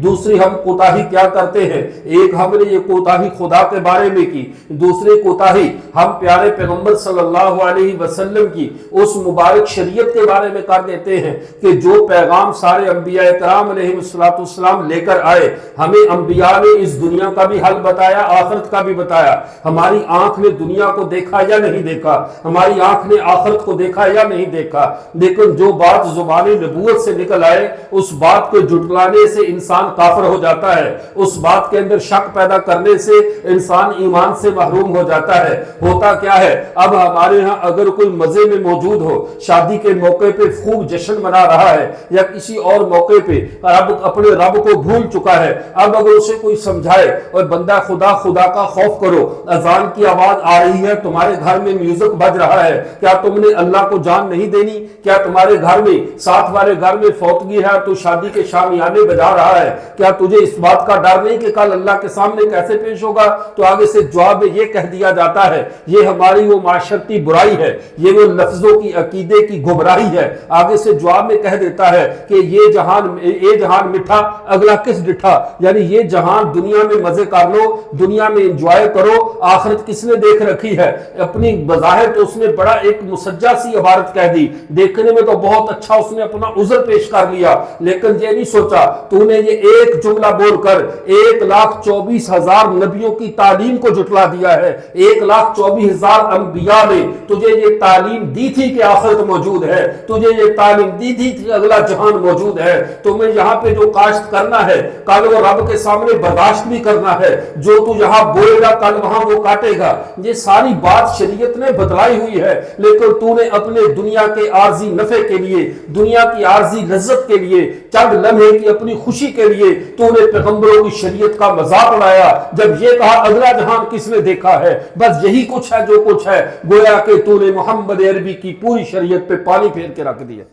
دوسری ہم کوتاہی کیا کرتے ہیں؟ ایک ہم نے یہ کوتاہی خدا کے بارے میں کی، دوسری کوتاہی ہم پیارے پیغمبر صلی اللہ علیہ وسلم کی اس مبارک شریعت کے بارے میں کر دیتے ہیں کہ جو پیغام سارے انبیاء کرام علیہ السلام لے کر آئے، ہمیں انبیاء نے اس دنیا کا بھی حل بتایا، آخرت کا بھی بتایا۔ ہماری آنکھ نے دنیا کو دیکھا یا نہیں دیکھا، ہماری آنکھ نے آخرت کو دیکھا یا نہیں دیکھا، لیکن جو بات زبان نبوت سے نکل آئے اس بات کو جھٹلانے سے انسان کافر ہو جاتا ہے، اس بات کے اندر شک پیدا کرنے سے انسان ایمان سے محروم ہو جاتا ہے۔ ہوتا کیا ہے، اب ہمارے ہاں اگر کوئی مزے میں موجود ہو، شادی کے موقع پہ خوب جشن منا رہا ہے یا کسی اور موقع پہ اپنے رب کو بھول چکا ہے، اب اگر اسے کوئی سمجھائے اور بندہ خدا کا خوف کرو، اذان کی آواز آ رہی ہے، تمہارے گھر میں میوزک بج رہا ہے، کیا تم نے اللہ کو جان نہیں دینی؟ کیا تمہارے گھر میں ساتھ والے گھر میں فوتگی ہے تو شادی کے شامیانے بجا رہا ہے؟ کیا تجھے اس بات کا ڈر نہیں کہ کل اللہ کے سامنے کیسے پیش ہوگا؟ تو آگے سے جواب میں یہ کہہ دیا جاتا ہے، یہ ہماری وہ معاشرتی برائی ہے، یہ وہ لفظوں کی عقیدے کی گمراہی ہے۔ آگے سے جواب میں کہہ دیتا ہے کہ یہ جہان میٹھا اگلا کس ڈٹھا، یعنی یہ جہان دنیا میں مزے کر لو، دنیا میں انجوائے کرو، آخرت کس نے دیکھ رکھی ہے؟ اپنی بظاہر تو اس نے بڑا ایک مسجع سی عبارت کہہ دی، دیکھنے میں تو بہت اچھا اس نے اپنا عذر پیش کر لیا، لیکن یہ نہیں سوچا تو نے یہ ایک جملہ بول کر 1,24,000 نبیوں کی تعلیم کو جھٹلا دیا ہے۔ 1,24,000 انبیاء نے تجھے یہ تعلیم دی تھی کہ آخرت موجود ہے، تجھے یہ تعلیم دی تھی کہ اگلا جہان موجود ہے، تمہیں یہاں پہ جو کاشت کرنا ہے کل وہ رب کے سامنے برداشت بھی کرنا ہے، جو تو یہاں بوئے گا کل وہاں وہ کاٹے گا۔ یہ ساری بات شریعت نے بتلائی ہوئی ہے، لیکن تو نے اپنے دنیا کے عارضی نفع کے لیے، دنیا کی عارضی لذت کے لیے، چند لمحے کی اپنی خوشی کے لیے تو نے پیغمبروں کی شریعت کا مذاق اڑایا۔ جب یہ کہا اگلا جہان کس نے دیکھا ہے، بس یہی کچھ ہے جو کچھ ہے، گویا کہ تو نے محمد عربی کی پوری شریعت پہ پانی پھیر کے رکھ دیا۔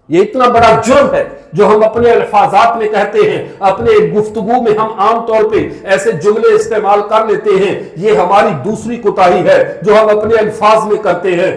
یہ اتنا بڑا جرم ہے جو ہم اپنے الفاظات میں کہتے ہیں، اپنے گفتگو میں ہم عام طور پہ ایسے جملے استعمال کر لیتے ہیں، یہ ہماری دوسری کوتاہی ہے جو ہم اپنے الفاظ میں کرتے ہیں۔